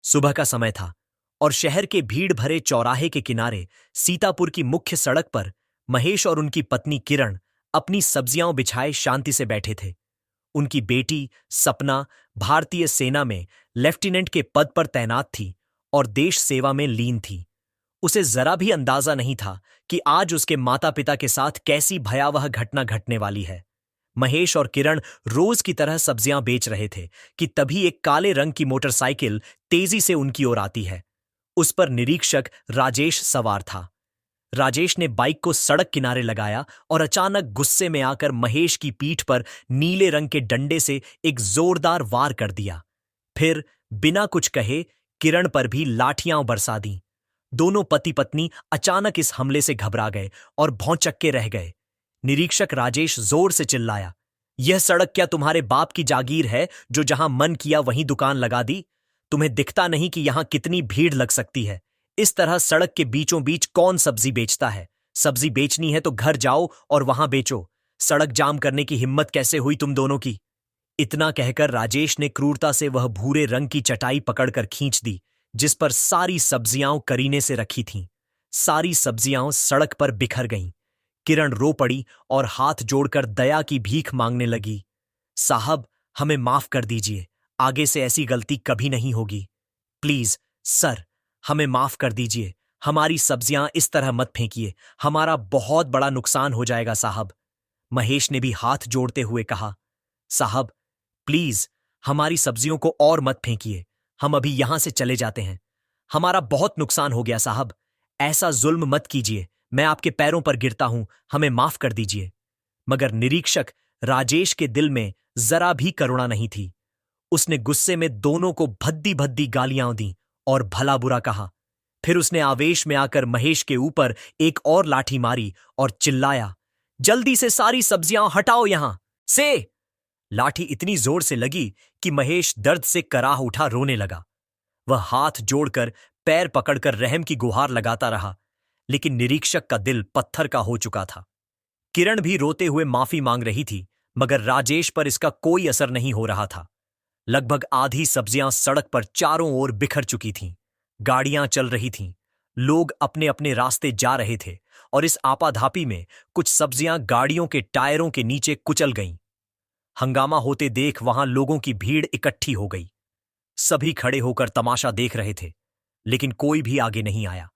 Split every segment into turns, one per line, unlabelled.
सुबह का समय था और शहर के भीड़ भरे चौराहे के किनारे सीतापुर की मुख्य सड़क पर महेश और उनकी पत्नी किरण अपनी सब्जियां बिछाए शांति से बैठे थे। उनकी बेटी सपना भारतीय सेना में लेफ्टिनेंट के पद पर तैनात थी और देश सेवा में लीन थी। उसे जरा भी अंदाजा नहीं था कि आज उसके माता पिता के साथ कैसी भयावह घटना घटने वाली है। महेश और किरण रोज की तरह सब्जियां बेच रहे थे कि तभी एक काले रंग की मोटरसाइकिल तेजी से उनकी ओर आती है। उस पर निरीक्षक राजेश सवार था। राजेश ने बाइक को सड़क किनारे लगाया और अचानक गुस्से में आकर महेश की पीठ पर नीले रंग के डंडे से एक जोरदार वार कर दिया। फिर बिना कुछ कहे किरण पर भी लाठियां बरसा दी। दोनों पति पत्नी अचानक इस हमले से घबरा गए और भौंचक्के रह गए। निरीक्षक राजेश जोर से चिल्लाया, यह सड़क क्या तुम्हारे बाप की जागीर है जो जहां मन किया वहीं दुकान लगा दी? तुम्हें दिखता नहीं कि यहां कितनी भीड़ लग सकती है? इस तरह सड़क के बीचों बीच कौन सब्जी बेचता है? सब्जी बेचनी है तो घर जाओ और वहां बेचो। सड़क जाम करने की हिम्मत कैसे हुई तुम दोनों की? इतना कहकर राजेश ने क्रूरता से वह भूरे रंग की चटाई पकड़कर खींच दी जिस पर सारी सब्जियां करीने से रखी थीं। सारी सब्जियां सड़क पर बिखर गईं। किरण रो पड़ी और हाथ जोड़कर दया की भीख मांगने लगी। साहब, हमें माफ कर दीजिए, आगे से ऐसी गलती कभी नहीं होगी। प्लीज सर, हमें माफ कर दीजिए, हमारी सब्जियां इस तरह मत फेंकिए, हमारा बहुत बड़ा नुकसान हो जाएगा साहब। महेश ने भी हाथ जोड़ते हुए कहा, साहब प्लीज हमारी सब्जियों को और मत फेंकिए, हम अभी यहां से चले जाते हैं। हमारा बहुत नुकसान हो गया साहब, ऐसा जुल्म मत कीजिए, मैं आपके पैरों पर गिरता हूं, हमें माफ कर दीजिए। मगर निरीक्षक राजेश के दिल में जरा भी करुणा नहीं थी। उसने गुस्से में दोनों को भद्दी भद्दी गालियां दी और भला बुरा कहा। फिर उसने आवेश में आकर महेश के ऊपर एक और लाठी मारी और चिल्लाया, जल्दी से सारी सब्जियां हटाओ यहां से। लाठी इतनी जोर से लगी कि महेश दर्द से कराह उठा रोने लगा। वह हाथ जोड़कर पैर पकड़कर रहम की गुहार लगाता रहा, लेकिन निरीक्षक का दिल पत्थर का हो चुका था। किरण भी रोते हुए माफी मांग रही थी, मगर राजेश पर इसका कोई असर नहीं हो रहा था। लगभग आधी सब्जियां सड़क पर चारों ओर बिखर चुकी थीं। गाड़ियां चल रही थीं, लोग अपने अपने रास्ते जा रहे थे और इस आपाधापी में कुछ सब्जियां गाड़ियों के टायरों के नीचे कुचल गईं। हंगामा होते देख वहां लोगों की भीड़ इकट्ठी हो गई। सभी खड़े होकर तमाशा देख रहे थे, लेकिन कोई भी आगे नहीं आया।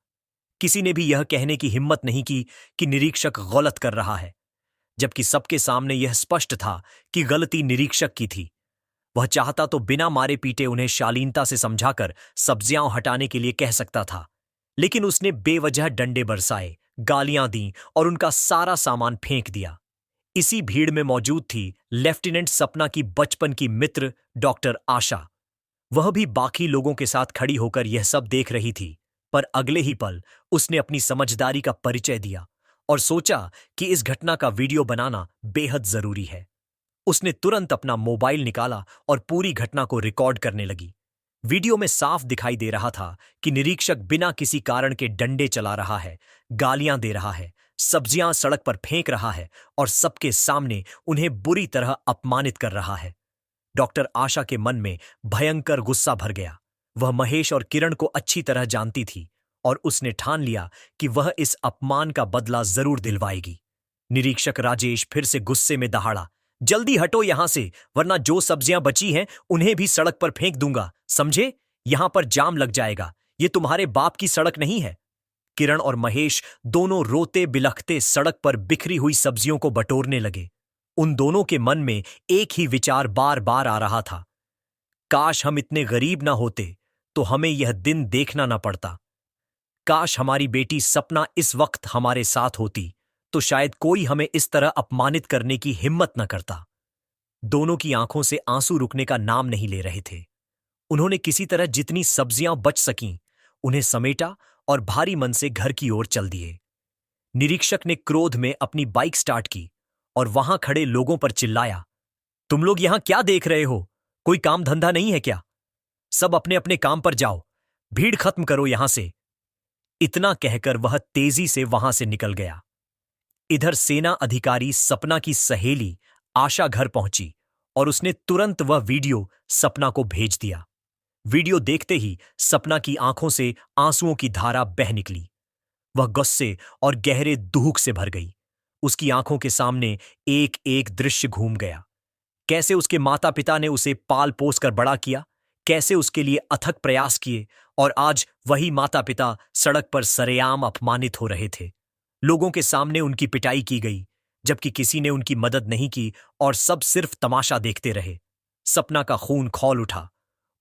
किसी ने भी यह कहने की हिम्मत नहीं की कि निरीक्षक गलत कर रहा है, जबकि सबके सामने यह स्पष्ट था कि गलती निरीक्षक की थी। वह चाहता तो बिना मारे पीटे उन्हें शालीनता से समझाकर सब्जियां हटाने के लिए कह सकता था, लेकिन उसने बेवजह डंडे बरसाए, गालियां दी और उनका सारा सामान फेंक दिया। इसी भीड़ में मौजूद थी लेफ्टिनेंट सपना की बचपन की मित्र डॉक्टर आशा। वह भी बाकी लोगों के साथ खड़ी होकर यह सब देख रही थी, पर अगले ही पल उसने अपनी समझदारी का परिचय दिया और सोचा कि इस घटना का वीडियो बनाना बेहद जरूरी है। उसने तुरंत अपना मोबाइल निकाला और पूरी घटना को रिकॉर्ड करने लगी। वीडियो में साफ दिखाई दे रहा था कि निरीक्षक बिना किसी कारण के डंडे चला रहा है, गालियां दे रहा है, सब्जियां सड़क पर फेंक रहा है और सबके सामने उन्हें बुरी तरह अपमानित कर रहा है। डॉक्टर आशा के मन में भयंकर गुस्सा भर गया। वह महेश और किरण को अच्छी तरह जानती थी और उसने ठान लिया कि वह इस अपमान का बदला जरूर दिलवाएगी। निरीक्षक राजेश फिर से गुस्से में दहाड़ा, जल्दी हटो यहां से, वरना जो सब्जियां बची हैं उन्हें भी सड़क पर फेंक दूंगा, समझे? यहां पर जाम लग जाएगा, ये तुम्हारे बाप की सड़क नहीं है। किरण और महेश दोनों रोते बिलखते सड़क पर बिखरी हुई सब्जियों को बटोरने लगे। उन दोनों के मन में एक ही विचार बार बार आ रहा था, काश हम इतने गरीब ना होते तो हमें यह दिन देखना ना पड़ता। काश हमारी बेटी सपना इस वक्त हमारे साथ होती तो शायद कोई हमें इस तरह अपमानित करने की हिम्मत न करता। दोनों की आंखों से आंसू रुकने का नाम नहीं ले रहे थे। उन्होंने किसी तरह जितनी सब्जियां बच सकीं उन्हें समेटा और भारी मन से घर की ओर चल दिए। निरीक्षक ने क्रोध में अपनी बाइक स्टार्ट की और वहां खड़े लोगों पर चिल्लाया, तुम लोग यहां क्या देख रहे हो? कोई काम धंधा नहीं है क्या? सब अपने अपने काम पर जाओ, भीड़ खत्म करो यहां से। इतना कहकर वह तेजी से वहां से निकल गया। इधर सेना अधिकारी सपना की सहेली आशा घर पहुंची और उसने तुरंत वह वीडियो सपना को भेज दिया। वीडियो देखते ही सपना की आंखों से आंसुओं की धारा बह निकली। वह गुस्से और गहरे दुख से भर गई। उसकी आंखों के सामने एक एक दृश्य घूम गया। कैसे उसके माता पिता ने उसे पाल पोस कर बड़ा किया, कैसे उसके लिए अथक प्रयास किए, और आज वही माता पिता सड़क पर सरेआम अपमानित हो रहे थे। लोगों के सामने उनकी पिटाई की गई, जबकि किसी ने उनकी मदद नहीं की और सब सिर्फ तमाशा देखते रहे। सपना का खून खौल उठा।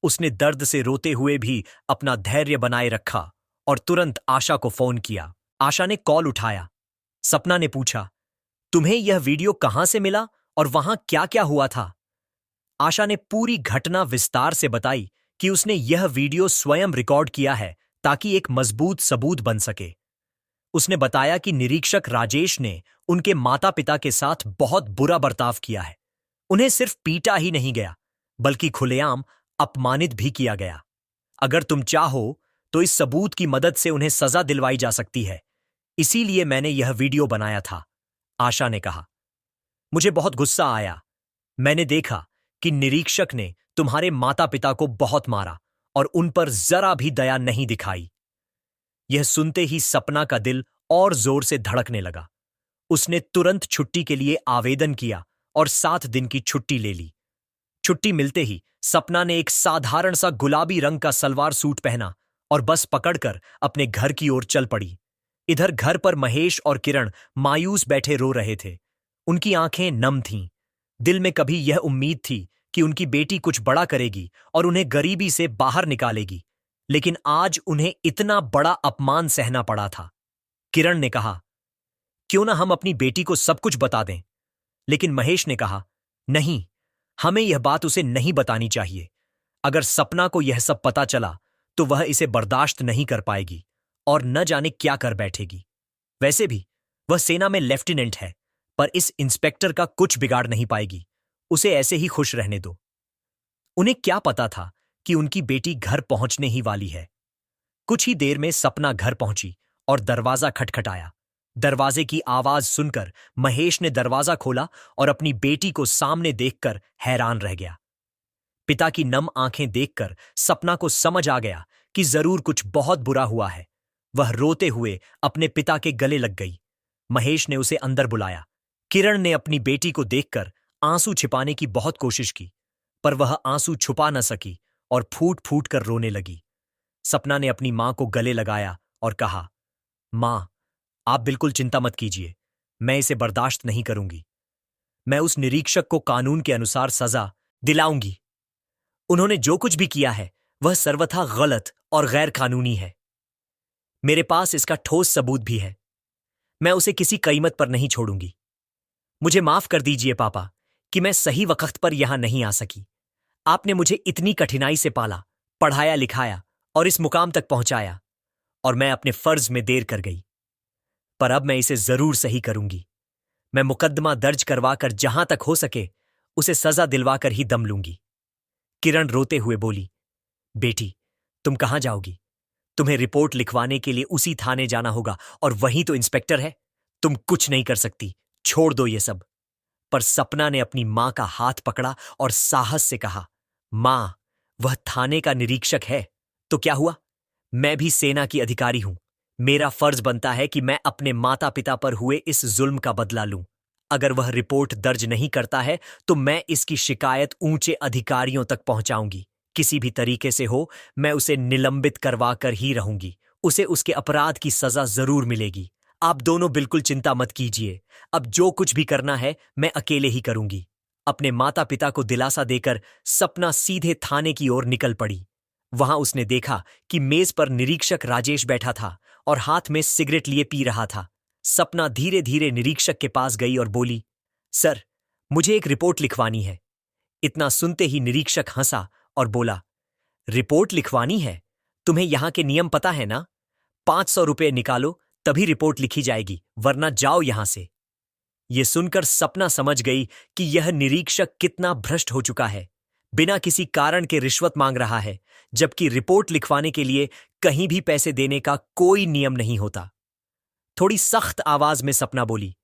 उसने दर्द से रोते हुए भी अपना धैर्य बनाए रखा और तुरंत आशा को फोन किया। आशा ने कॉल उठाया। सपना ने पूछा, तुम्हें यह वीडियो कहां से मिला और वहां क्या क्या हुआ था? आशा ने पूरी घटना विस्तार से बताई कि उसने यह वीडियो स्वयं रिकॉर्ड किया है ताकि एक मजबूत सबूत बन सके। उसने बताया कि निरीक्षक राजेश ने उनके माता पिता के साथ बहुत बुरा बर्ताव किया है। उन्हें सिर्फ पीटा ही नहीं गया, बल्कि खुलेआम अपमानित भी किया गया। अगर तुम चाहो तो इस सबूत की मदद से उन्हें सजा दिलवाई जा सकती है। इसीलिए मैंने यह वीडियो बनाया था, आशा ने कहा। मुझे बहुत गुस्सा आया। मैंने देखा कि निरीक्षक ने तुम्हारे माता पिता को बहुत मारा और उन पर जरा भी दया नहीं दिखाई। यह सुनते ही सपना का दिल और जोर से धड़कने लगा। उसने तुरंत छुट्टी के लिए आवेदन किया और 7 दिन की छुट्टी ले ली। छुट्टी मिलते ही सपना ने एक साधारण सा गुलाबी रंग का सलवार सूट पहना और बस पकड़कर अपने घर की ओर चल पड़ी। इधर घर पर महेश और किरण मायूस बैठे रो रहे थे। उनकी आंखें नम थीं। दिल में कभी यह उम्मीद थी कि उनकी बेटी कुछ बड़ा करेगी और उन्हें गरीबी से बाहर निकालेगी, लेकिन आज उन्हें इतना बड़ा अपमान सहना पड़ा था। किरण ने कहा, क्यों ना हम अपनी बेटी को सब कुछ बता दें? लेकिन महेश ने कहा, नहीं, हमें यह बात उसे नहीं बतानी चाहिए। अगर सपना को यह सब पता चला तो वह इसे बर्दाश्त नहीं कर पाएगी और न जाने क्या कर बैठेगी। वैसे भी वह सेना में लेफ्टिनेंट है, पर इस इंस्पेक्टर का कुछ बिगाड़ नहीं पाएगी। उसे ऐसे ही खुश रहने दो। उन्हें क्या पता था कि उनकी बेटी घर पहुंचने ही वाली है। कुछ ही देर में सपना घर पहुंची और दरवाजा खटखटाया। दरवाजे की आवाज सुनकर महेश ने दरवाजा खोला और अपनी बेटी को सामने देखकर हैरान रह गया। पिता की नम आंखें देखकर सपना को समझ आ गया कि जरूर कुछ बहुत बुरा हुआ है। वह रोते हुए अपने पिता के गले लग गई। महेश ने उसे अंदर बुलाया। किरण ने अपनी बेटी को देखकर आंसू छिपाने की बहुत कोशिश की, पर वह आंसू छुपा न सकी और फूट फूट कर रोने लगी। सपना ने अपनी मां को गले लगाया और कहा, मां, आप बिल्कुल चिंता मत कीजिए, मैं इसे बर्दाश्त नहीं करूंगी। मैं उस निरीक्षक को कानून के अनुसार सजा दिलाऊंगी। उन्होंने जो कुछ भी किया है वह सर्वथा गलत और गैर कानूनी है। मेरे पास इसका ठोस सबूत भी है। मैं उसे किसी कीमत पर नहीं छोड़ूंगी। मुझे माफ कर दीजिए पापा कि मैं सही वक्त पर यहां नहीं आ सकी। आपने मुझे इतनी कठिनाई से पाला, पढ़ाया लिखाया और इस मुकाम तक पहुंचाया, और मैं अपने फर्ज में देर कर गई। पर अब मैं इसे जरूर सही करूंगी। मैं मुकदमा दर्ज करवाकर जहां तक हो सके उसे सजा दिलवाकर ही दम लूंगी। किरण रोते हुए बोली, बेटी, तुम कहां जाओगी? तुम्हें रिपोर्ट लिखवाने के लिए उसी थाने जाना होगा और वही तो इंस्पेक्टर है। तुम कुछ नहीं कर सकती, छोड़ दो ये सब। पर सपना ने अपनी मां का हाथ पकड़ा और साहस से कहा, मां, वह थाने का निरीक्षक है तो क्या हुआ? मैं भी सेना की अधिकारी हूं। मेरा फर्ज बनता है कि मैं अपने माता पिता पर हुए इस जुल्म का बदला लूं। अगर वह रिपोर्ट दर्ज नहीं करता है तो मैं इसकी शिकायत ऊंचे अधिकारियों तक पहुंचाऊंगी। किसी भी तरीके से हो, मैं उसे निलंबित करवा कर ही रहूंगी। उसे उसके अपराध की सजा जरूर मिलेगी। आप दोनों बिल्कुल चिंता मत कीजिए। अब जो कुछ भी करना है मैं अकेले ही करूंगी। अपने माता पिता को दिलासा देकर सपना सीधे थाने की ओर निकल पड़ी। वहां उसने देखा कि मेज पर निरीक्षक राजेश बैठा था और हाथ में सिगरेट लिए पी रहा था। सपना धीरे धीरे निरीक्षक के पास गई और बोली, सर, मुझे एक रिपोर्ट लिखवानी है। इतना सुनते ही निरीक्षक हंसा और बोला, रिपोर्ट लिखवानी है? तुम्हें यहां के नियम पता है ना? 500 रुपये निकालो तभी रिपोर्ट लिखी जाएगी, वरना जाओ यहां से। यह सुनकर सपना समझ गई कि यह निरीक्षक कितना भ्रष्ट हो चुका है। बिना किसी कारण के रिश्वत मांग रहा है, जबकि रिपोर्ट लिखवाने के लिए कहीं भी पैसे देने का कोई नियम नहीं होता। थोड़ी सख्त आवाज में सपना बोली,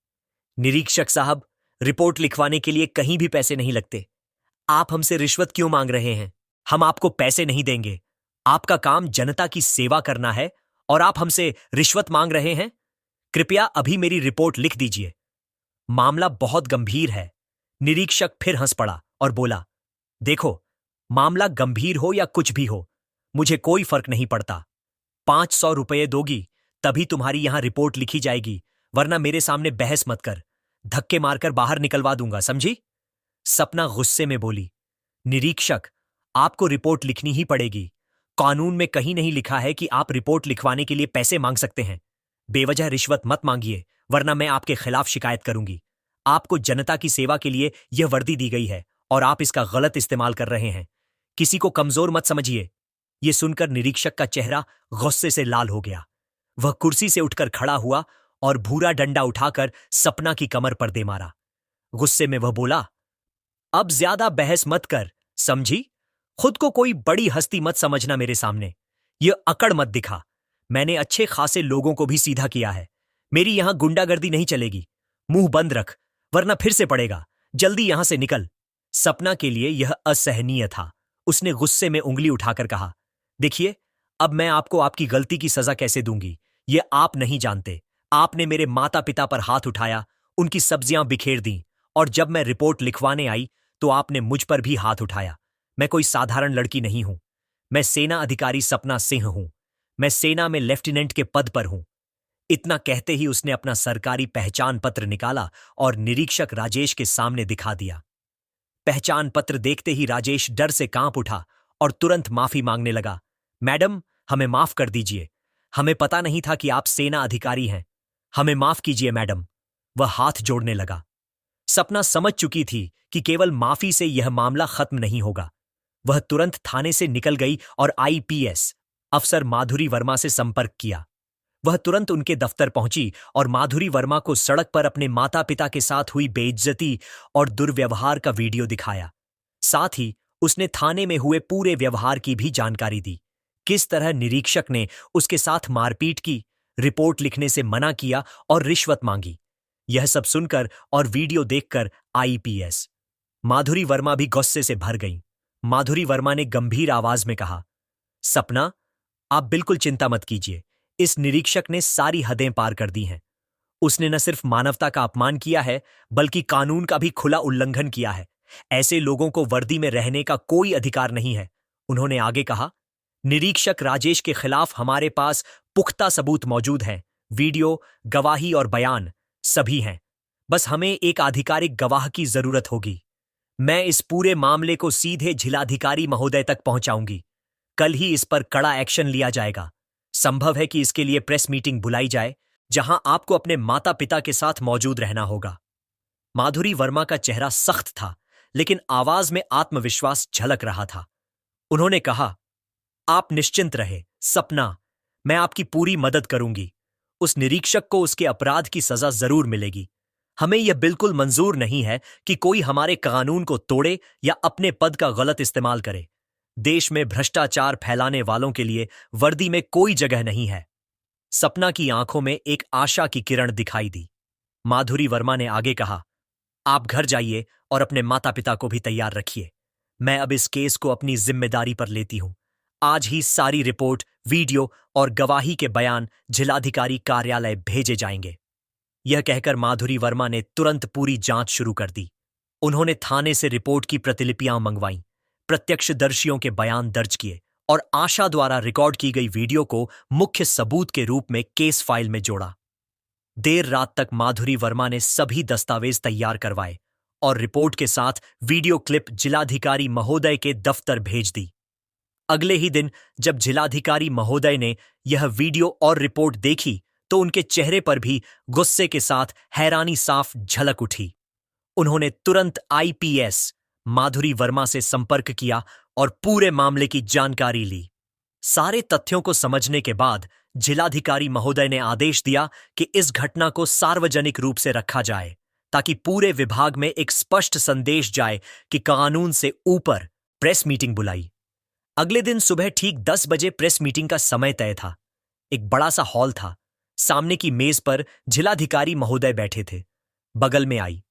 निरीक्षक साहब, रिपोर्ट लिखवाने के लिए कहीं भी पैसे नहीं लगते। आप हमसे रिश्वत क्यों मांग रहे हैं? हम आपको पैसे नहीं देंगे। आपका काम जनता की सेवा करना है और आप हमसे रिश्वत मांग रहे हैं? कृपया अभी मेरी रिपोर्ट लिख दीजिए। मामला बहुत गंभीर है। निरीक्षक फिर हंस पड़ा और बोला, देखो, मामला गंभीर हो या कुछ भी हो, मुझे कोई फर्क नहीं पड़ता। 500 रुपये दोगी तभी तुम्हारी यहां रिपोर्ट लिखी जाएगी, वरना मेरे सामने बहस मत कर। धक्के मारकर बाहर निकलवा दूंगा, समझी? सपना गुस्से में बोली, निरीक्षक, आपको रिपोर्ट लिखनी ही पड़ेगी। कानून में कहीं नहीं लिखा है कि आप रिपोर्ट लिखवाने के लिए पैसे मांग सकते हैं। बेवजह रिश्वत मत मांगिए, वरना मैं आपके खिलाफ शिकायत करूंगी। आपको जनता की सेवा के लिए यह वर्दी दी गई है और आप इसका गलत इस्तेमाल कर रहे हैं। किसी को कमजोर मत समझिए। यह सुनकर निरीक्षक का चेहरा गुस्से से लाल हो गया। वह कुर्सी से उठकर खड़ा हुआ और भूरा डंडा उठाकर सपना की कमर पर दे मारा। गुस्से में वह बोला, अब ज्यादा बहस मत कर, समझी? खुद को कोई बड़ी हस्ती मत समझना मेरे सामने। यह अकड़ मत दिखा। मैंने अच्छे खासे लोगों को भी सीधा किया है। मेरी यहां गुंडागर्दी नहीं चलेगी। मुंह बंद रख, वरना फिर से पड़ेगा। जल्दी यहां से निकल। सपना के लिए यह असहनीय था। उसने गुस्से में उंगली उठाकर कहा, देखिए, अब मैं आपको आपकी गलती की सजा कैसे दूंगी, यह आप नहीं जानते। आपने मेरे माता पिता पर हाथ उठाया, उनकी सब्जियां बिखेर दी, और जब मैं रिपोर्ट लिखवाने आई तो आपने मुझ पर भी हाथ उठाया। मैं कोई साधारण लड़की नहीं हूं। मैं सेना अधिकारी सपना सिंह हूं। मैं सेना में लेफ्टिनेंट के पद पर हूं। इतना कहते ही उसने अपना सरकारी पहचान पत्र निकाला और निरीक्षक राजेश के सामने दिखा दिया। पहचान पत्र देखते ही राजेश डर से कांप उठा और तुरंत माफी मांगने लगा। मैडम, हमें माफ कर दीजिए। हमें पता नहीं था कि आप सेना अधिकारी हैं। हमें माफ कीजिए मैडम। वह हाथ जोड़ने लगा। सपना समझ चुकी थी कि केवल माफी से यह मामला खत्म नहीं होगा। वह तुरंत थाने से निकल गई और आईपीएस अफसर माधुरी वर्मा से संपर्क किया। वह तुरंत उनके दफ्तर पहुंची और माधुरी वर्मा को सड़क पर अपने माता पिता के साथ हुई बेइज्जती और दुर्व्यवहार का वीडियो दिखाया। साथ ही उसने थाने में हुए पूरे व्यवहार की भी जानकारी दी। किस तरह निरीक्षक ने उसके साथ मारपीट की, रिपोर्ट लिखने से मना किया और रिश्वत मांगी। यह सब सुनकर और वीडियो देखकर आईपीएस माधुरी वर्मा भी गुस्से से भर गईं। माधुरी वर्मा ने गंभीर आवाज में कहा, सपना, आप बिल्कुल चिंता मत कीजिए। इस निरीक्षक ने सारी हदें पार कर दी हैं। उसने न सिर्फ मानवता का अपमान किया है, बल्कि कानून का भी खुला उल्लंघन किया है। ऐसे लोगों को वर्दी में रहने का कोई अधिकार नहीं है। उन्होंने आगे कहा, निरीक्षक राजेश के खिलाफ हमारे पास पुख्ता सबूत मौजूद हैं। वीडियो, गवाही और बयान सभी हैं। बस हमें एक आधिकारिक गवाह की जरूरत होगी। मैं इस पूरे मामले को सीधे जिलाधिकारी महोदय तक पहुंचाऊंगी। कल ही इस पर कड़ा एक्शन लिया जाएगा। संभव है कि इसके लिए प्रेस मीटिंग बुलाई जाए, जहां आपको अपने माता पिता के साथ मौजूद रहना होगा। माधुरी वर्मा का चेहरा सख्त था, लेकिन आवाज में आत्मविश्वास झलक रहा था। उन्होंने कहा, आप निश्चिंत रहे सपना, मैं आपकी पूरी मदद करूंगी। उस निरीक्षक को उसके अपराध की सजा जरूर मिलेगी। हमें यह बिल्कुल मंजूर नहीं है कि कोई हमारे कानून को तोड़े या अपने पद का गलत इस्तेमाल करे। देश में भ्रष्टाचार फैलाने वालों के लिए वर्दी में कोई जगह नहीं है। सपना की आंखों में एक आशा की किरण दिखाई दी। माधुरी वर्मा ने आगे कहा, आप घर जाइए और अपने माता पिता को भी तैयार रखिए। मैं अब इस केस को अपनी जिम्मेदारी पर लेती हूं। आज ही सारी रिपोर्ट, वीडियो और गवाही के बयान जिलाधिकारी कार्यालय भेजे जाएंगे। यह कहकर माधुरी वर्मा ने तुरंत पूरी जांच शुरू कर दी। उन्होंने थाने से रिपोर्ट की प्रतिलिपियां मंगवाईं, प्रत्यक्षदर्शियों के बयान दर्ज किए और आशा द्वारा रिकॉर्ड की गई वीडियो को मुख्य सबूत के रूप में केस फाइल में जोड़ा। देर रात तक माधुरी वर्मा ने सभी दस्तावेज तैयार करवाए और रिपोर्ट के साथ वीडियो क्लिप जिलाधिकारी महोदय के दफ्तर भेज दी। अगले ही दिन जब जिलाधिकारी महोदय ने यह वीडियो और रिपोर्ट देखी तो उनके चेहरे पर भी गुस्से के साथ हैरानी साफ झलक उठी। उन्होंने तुरंत आईपीएस माधुरी वर्मा से संपर्क किया और पूरे मामले की जानकारी ली। सारे तथ्यों को समझने के बाद जिलाधिकारी महोदय ने आदेश दिया कि इस घटना को सार्वजनिक रूप से रखा जाए, ताकि पूरे विभाग में एक स्पष्ट संदेश जाए कि कानून से ऊपर। प्रेस मीटिंग बुलाई। अगले दिन सुबह ठीक 10 बजे प्रेस मीटिंग का समय तय था। एक बड़ा सा हॉल था। सामने की मेज पर जिलाधिकारी महोदय बैठे थे। बगल में आई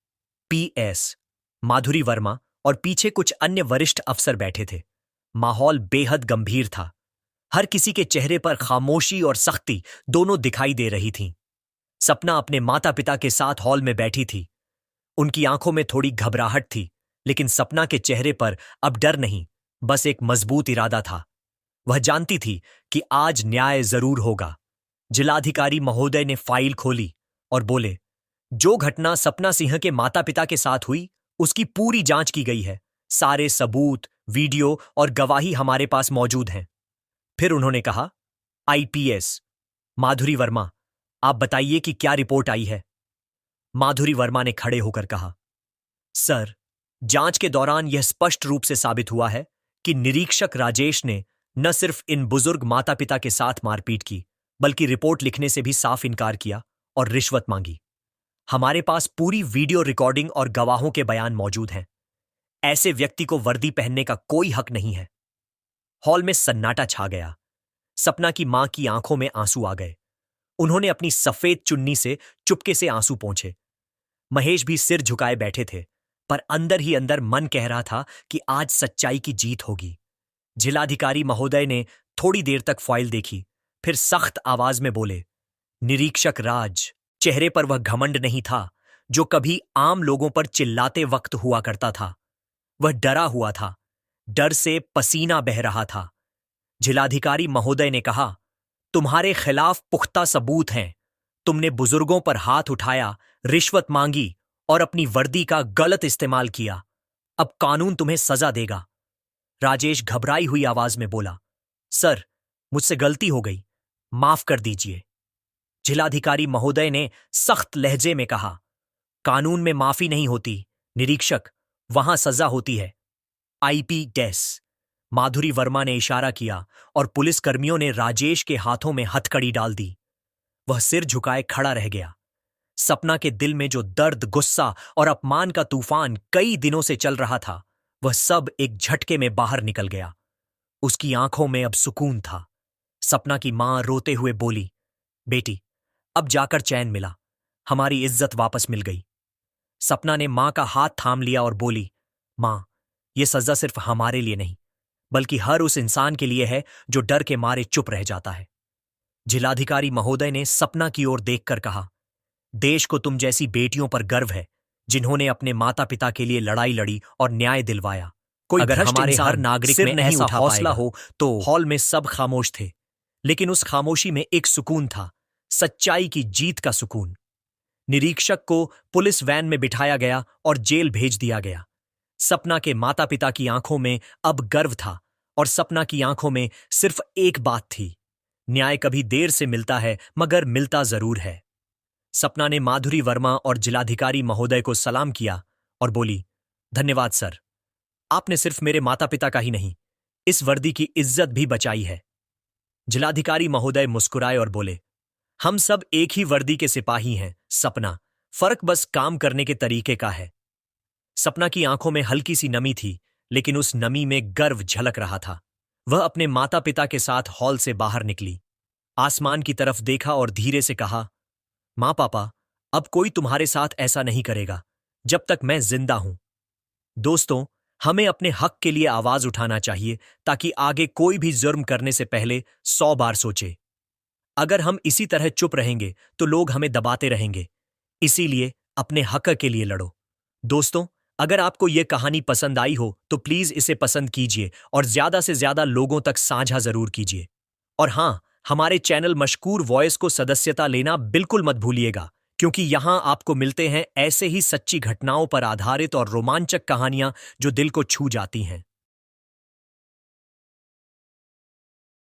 पीएस माधुरी वर्मा और पीछे कुछ अन्य वरिष्ठ अफसर बैठे थे। माहौल बेहद गंभीर था। हर किसी के चेहरे पर खामोशी और सख्ती दोनों दिखाई दे रही थीं। सपना अपने माता पिता के साथ हॉल में बैठी थी। उनकी आंखों में थोड़ी घबराहट थी, लेकिन सपना के चेहरे पर अब डर नहीं, बस एक मजबूत इरादा था। वह जानती थी कि आज न्याय जरूर होगा। जिलाधिकारी महोदय ने फाइल खोली और बोले, जो घटना सपना सिंह के माता पिता के साथ हुई उसकी पूरी जांच की गई है। सारे सबूत, वीडियो और गवाही हमारे पास मौजूद हैं। फिर उन्होंने कहा, आईपीएस माधुरी वर्मा, आप बताइए कि क्या रिपोर्ट आई है। माधुरी वर्मा ने खड़े होकर कहा, सर, जांच के दौरान यह स्पष्ट रूप से साबित हुआ है कि निरीक्षक राजेश ने न सिर्फ इन बुजुर्ग माता पिता के साथ मारपीट की, बल्कि रिपोर्ट लिखने से भी साफ इनकार किया और रिश्वत मांगी। हमारे पास पूरी वीडियो रिकॉर्डिंग और गवाहों के बयान मौजूद हैं। ऐसे व्यक्ति को वर्दी पहनने का कोई हक नहीं है। हॉल में सन्नाटा छा गया। सपना की मां की आंखों में आंसू आ गए। उन्होंने अपनी सफेद चुन्नी से चुपके से आंसू पोंछे। महेश भी सिर झुकाए बैठे थे, पर अंदर ही अंदर मन कह रहा था कि आज सच्चाई की जीत होगी। जिलाधिकारी महोदय ने थोड़ी देर तक फाइल देखी, फिर सख्त आवाज में बोले, निरीक्षक राज। चेहरे पर वह घमंड नहीं था जो कभी आम लोगों पर चिल्लाते वक्त हुआ करता था। वह डरा हुआ था, डर से पसीना बह रहा था। जिलाधिकारी महोदय ने कहा, तुम्हारे खिलाफ पुख्ता सबूत हैं। तुमने बुजुर्गों पर हाथ उठाया, रिश्वत मांगी और अपनी वर्दी का गलत इस्तेमाल किया। अब कानून तुम्हें सजा देगा। राजेश घबराई हुई आवाज में बोला, सर, मुझसे गलती हो गई, माफ कर दीजिए। जिलाधिकारी महोदय ने सख्त लहजे में कहा, कानून में माफी नहीं होती निरीक्षक, वहां सजा होती है। आईपी डेस। माधुरी वर्मा ने इशारा किया और पुलिसकर्मियों ने राजेश के हाथों में हथकड़ी डाल दी। वह सिर झुकाए खड़ा रह गया। सपना के दिल में जो दर्द, गुस्सा और अपमान का तूफान कई दिनों से चल रहा था, वह सब एक झटके में बाहर निकल गया। उसकी आंखों में अब सुकून था। सपना की मां रोते हुए बोली, बेटी, अब जाकर चैन मिला, हमारी इज्जत वापस मिल गई। सपना ने मां का हाथ थाम लिया और बोली, मां, यह सजा सिर्फ हमारे लिए नहीं, बल्कि हर उस इंसान के लिए है जो डर के मारे चुप रह जाता है। जिलाधिकारी महोदय ने सपना की ओर देखकर कहा, देश को तुम जैसी बेटियों पर गर्व है, जिन्होंने अपने माता पिता के लिए लड़ाई लड़ी और न्याय दिलवाया। कोई
अगर
हमारे
हर
हर नागरिक में
नहीं
ऐसा
उठा
हौसला
पाएगा,
हो तो। हॉल में सब खामोश थे, लेकिन उस खामोशी में एक सुकून था, सच्चाई की जीत का सुकून। निरीक्षक को पुलिस वैन में बिठाया गया और जेल भेज दिया गया। सपना के माता पिता की आंखों में अब गर्व था और सपना की आंखों में सिर्फ एक बात थी, न्याय कभी देर से मिलता है मगर मिलता जरूर है। सपना ने माधुरी वर्मा और जिलाधिकारी महोदय को सलाम किया और बोली, धन्यवाद सर, आपने सिर्फ मेरे माता पिता का ही नहीं, इस वर्दी की इज्जत भी बचाई है। जिलाधिकारी महोदय मुस्कुराए और बोले, हम सब एक ही वर्दी के सिपाही हैं सपना, फर्क बस काम करने के तरीके का है। सपना की आंखों में हल्की सी नमी थी, लेकिन उस नमी में गर्व झलक रहा था। वह अपने माता पिता के साथ हॉल से बाहर निकली, आसमान की तरफ देखा और धीरे से कहा, मां पापा, अब कोई तुम्हारे साथ ऐसा नहीं करेगा जब तक मैं जिंदा हूं। दोस्तों, हमें अपने हक के लिए आवाज उठाना चाहिए ताकि आगे कोई भी जुर्म करने से पहले 100 बार सोचे। अगर हम इसी तरह चुप रहेंगे तो लोग हमें दबाते रहेंगे। इसीलिए अपने हक के लिए लड़ो। दोस्तों, अगर आपको यह कहानी पसंद आई हो तो प्लीज इसे पसंद कीजिए और ज्यादा से ज्यादा लोगों तक साझा जरूर कीजिए। और हां, हमारे चैनल मशकूर वॉइस को सदस्यता लेना बिल्कुल मत भूलिएगा, क्योंकि यहां आपको मिलते हैं ऐसे ही सच्ची घटनाओं पर आधारित और रोमांचक कहानियां जो दिल को छू जाती हैं।